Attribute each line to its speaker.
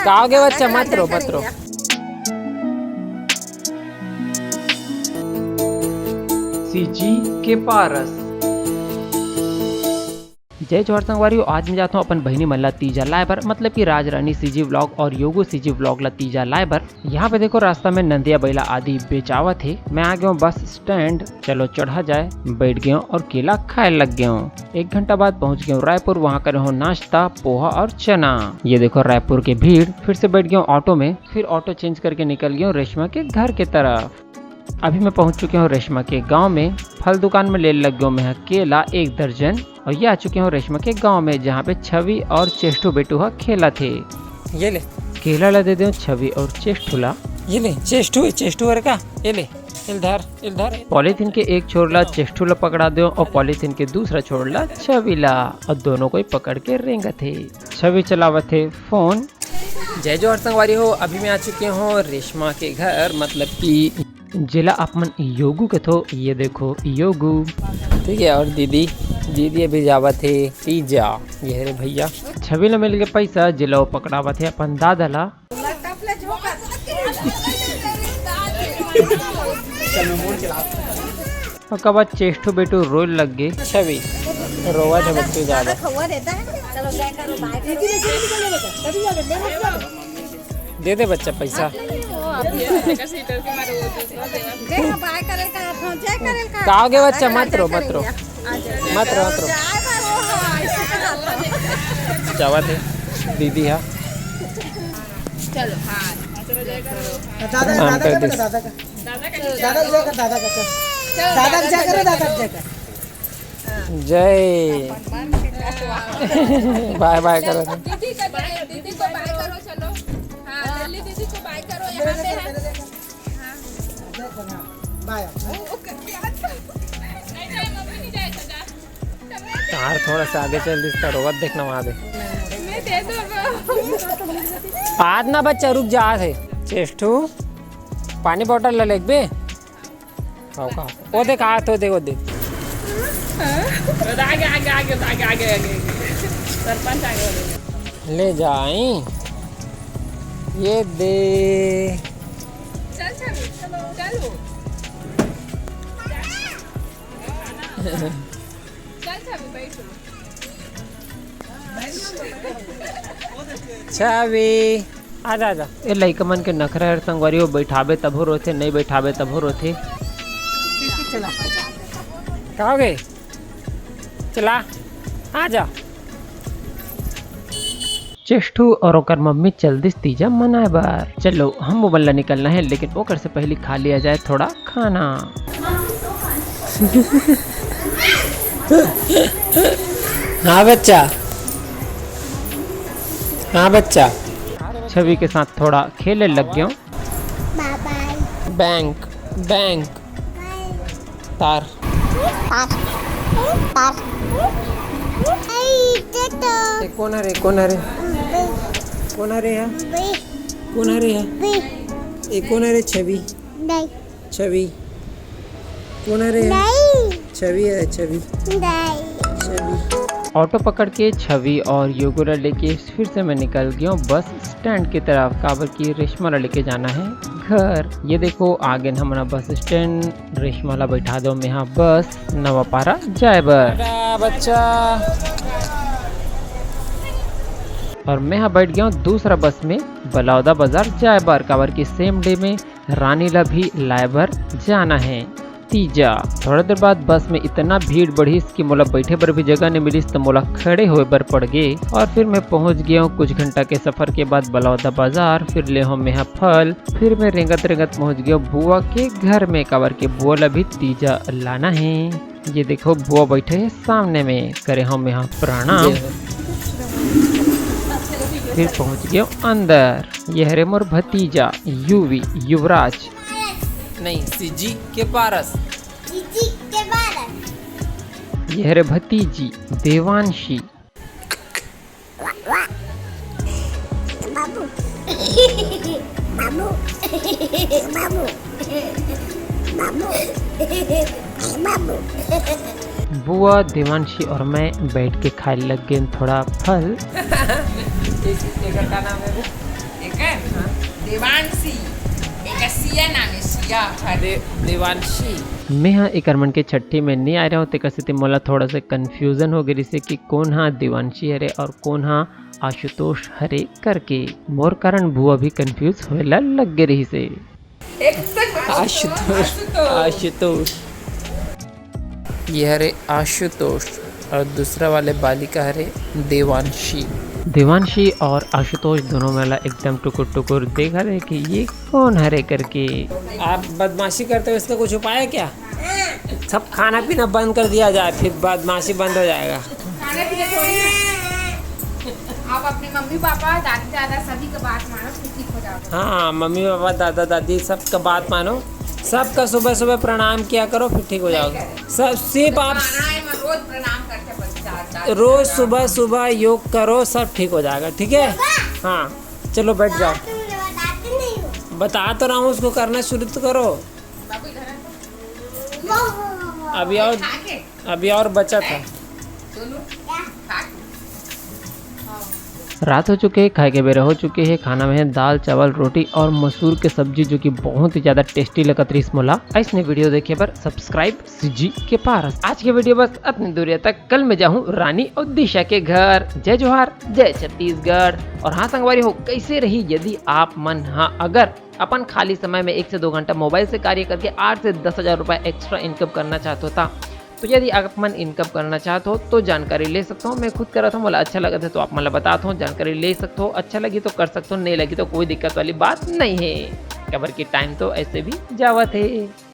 Speaker 1: कहोगे बच्चा? मत रो मत रो।
Speaker 2: सीजी के पारस।
Speaker 1: जय जोहार संगवारियों, आज मैं जाता हूँ अपन बहनी मल्ला तीजा लाइबर, मतलब कि राज रानी सीजी व्लॉग और योगो सीजी व्लॉग ला तीजा लाइबर। यहाँ पे देखो रास्ता में नंदिया बैला आदि बेचावत थे। मैं आ गया हूँ बस स्टैंड, चलो चढ़ा जाए। बैठ गया हूँ और केला खाए लग गया हूँ। 1 घंटा बाद पहुँच गया हूँ रायपुर। वहाँ करे हूँ नाश्ता, पोहा और चना। ये देखो रायपुर के भीड़। फिर से बैठ गया हूँ ऑटो में, फिर ऑटो चेंज करके निकल गया हूँ रेशमा के घर के तरफ। अभी मैं पहुंच चुके हूँ रेशमा के गांव में। फल दुकान में ले लग गया मैं केला 1 दर्जन। और ये आ चुके हूँ रेशमा के गांव में, जहाँ पे छवि और चेष्टू बेटूहा खेला थे।
Speaker 2: ये ले
Speaker 1: केला ला दे दो छवि और चेष्टूला।
Speaker 2: ये ले चेष्टू का ये ले इधर।
Speaker 1: पॉलीथीन के एक छोरला चेष्टूला पकड़ा दो और पॉलीथीन के दूसरा छोरला छविला, और दोनों को ही पकड़ के रेंगा थे। छवि चलावत थे फोन।
Speaker 2: जय जोहार संगवारी हो, अभी मैं आ चुके हूँ रेशमा के घर, मतलब कि
Speaker 1: जिला अपमन योगू के थो। ये देखो योगू,
Speaker 2: ठीक है। और दीदी अभी जावा थे तीजा। ये रे भैया
Speaker 1: छवि ला मिल गया पैसा, जिला वो पकड़ावा थे अपन दादा ला। और कब चेष्टू बेटू रोए लग गए।
Speaker 2: छवि रोवा थे बच्चे ज्यादा। दे दे बच्चा पैसा।
Speaker 1: कहोगे बच्चा? मत रो
Speaker 2: जावा थे दीदी। हाँ
Speaker 3: चलो हाँ
Speaker 2: प्रणाम कर दे। जय बाय बाय करो।
Speaker 3: दीदी को बाय करो। चलो हाँ दिल्ली दीदी को बाय करो। यहाँ पे है
Speaker 2: तार थोड़ा सा आगे चल दिसता रोवत देखना वहाँ पे। आज ना बच्चा रुक जा थे। चेष्टू पानी बोतल ले लेक बे। वो देख आ तो देख आगे सरपंच आगे ले जाए। ये दे
Speaker 3: चलो
Speaker 2: छवि आजा।
Speaker 1: ये लइका मन के नखरा हर संगवारी, बैठाबे तभो रोथे, नहीं बैठाबे तभो रोथे।
Speaker 2: कहोगे? चला आजा।
Speaker 1: चेष्टू और ओकर मम्मी चल दिस तीजा मनाए बार। चलो हम मोबाइल निकलना है, लेकिन ओकर से पहले खा लिया जाए थोड़ा खाना।
Speaker 2: हाँ बच्चा।
Speaker 1: छवि के साथ थोड़ा खेले लग गया।
Speaker 2: बैंक तार। कौन है कौन है रे? छवि कौन है रे? छवि।
Speaker 1: ऑटो पकड़ के छवि और योगोरा लेके फिर से मैं निकल गया हूँ बस स्टैंड की तरफ। काबर की रेशमा ला लेके जाना है घर। ये देखो आगे हमारा बस स्टैंड। रेशमा ला बैठा दो मैं यहाँ बस नवापारा जाए बर।
Speaker 2: बच्चा
Speaker 1: और मैं यहाँ बैठ गया हूँ दूसरा बस में बलौदा बाजार जाए बर। काबर की सेम डे में रानी ला भी लाइबर जाना है तीजा। थोड़ा देर बाद बस में इतना भीड़ बढ़ी कि मोला बैठे पर भी जगह नहीं मिली, तो मोला खड़े हुए बर पड़ गए। और फिर मैं पहुंच गया हूँ कुछ घंटा के सफर के बाद बलौदा बाजार। फिर ले हूँ मैं फल। फिर मैं रेंगत पहुंच गया बुआ के घर में। काबर के बुआ ला भी तीजा लाना है। ये देखो बुआ बैठे है सामने में, करे हम यहाँ प्रणाम। फिर पहुंच गया अंदर। यह रे मोर भतीजा युवराज
Speaker 2: नहीं सीजी के पारस।
Speaker 1: यह रे भतीजी देवांशी। बुआ देवांशी और मैं बैठ के खाने लग गए थोड़ा फल।
Speaker 2: एक का नाम है वो
Speaker 3: एक है देवांशी, एक सिया नाम है सिया।
Speaker 2: देवांशी।
Speaker 1: मैं हाँ एक अर्मन के छठी में नहीं आ रहा हूँ तेकर से मोला थोड़ा सा कन्फ्यूजन हो गई से कि कौन हाँ देवांशी हरे और कौन हाँ आशुतोष हरे करके। मोर कारण बुआ भी कंफ्यूज होएला लग गई रही से।
Speaker 2: आशुतोष ये हरे आशुतोष और दूसरा वाले बालिका हरे देवांशी।
Speaker 1: देवांशी और आशुतोष दोनों वाला एकदम टुकुर टुकुर देखा रहे कि ये कौन हरे करके।
Speaker 2: आप बदमाशी करते हो, इसका कुछ उपाय है क्या? सब खाना पीना बंद कर दिया जाए, फिर बदमाशी बंद हो जाएगा।
Speaker 3: खाने पीने थोड़ी ना, आप अपने मम्मी पापा दादी दादा सभी का बात मानो तो ठीक हो जाओगे।
Speaker 2: हाँ, मम्मी पापा दादा दादी सबका बात मानो, सबका सुबह सुबह प्रणाम किया करो, फिर ठीक हो जाओगे। सब सिर्फ आप
Speaker 3: रोज प्रणाम करते बच्चा,
Speaker 2: रोज सुबह सुबह योग करो, सब ठीक हो जाएगा। ठीक है? हाँ, चलो बैठ जाओ। बता तो रहा हूँ, उसको करना शुरू तो करो।
Speaker 3: बाबू इधर आ।
Speaker 2: अभी और बचा था।
Speaker 3: दोनों खा के।
Speaker 1: रात हो चुके हैं, खाए के बेरा हो चुके हैं। खाना में है दाल चावल रोटी और मसूर के सब्जी जो कि बहुत ही ज्यादा टेस्टी लगत रही मोला। ऐसने वीडियो देखे पर सब्सक्राइब सीजी के पास। आज के वीडियो बस अपनी दूरी तक। कल मैं जाऊँ रानी और दिशा के घर। जय जोहार, जय छत्तीसगढ़। और हाँ संगवारी हो, कैसे रही यदि आप मन हाँ अगर अपन खाली समय में 1 से 2 घंटा मोबाइल से कार्य करके 8 से 10,000 रुपए एक्स्ट्रा इनकम करना चाहते होता, तो यदि आप मन इनकम करना चाहते हो तो जानकारी ले सकता हूँ। मैं खुद कर रहा था, बोला अच्छा लगा था तो आप मतलब बताता हूँ, जानकारी ले सकते हो। अच्छा लगी तो कर सकते हो, नहीं लगी तो कोई दिक्कत वाली बात नहीं है। कबर की टाइम तो ऐसे भी जावत है।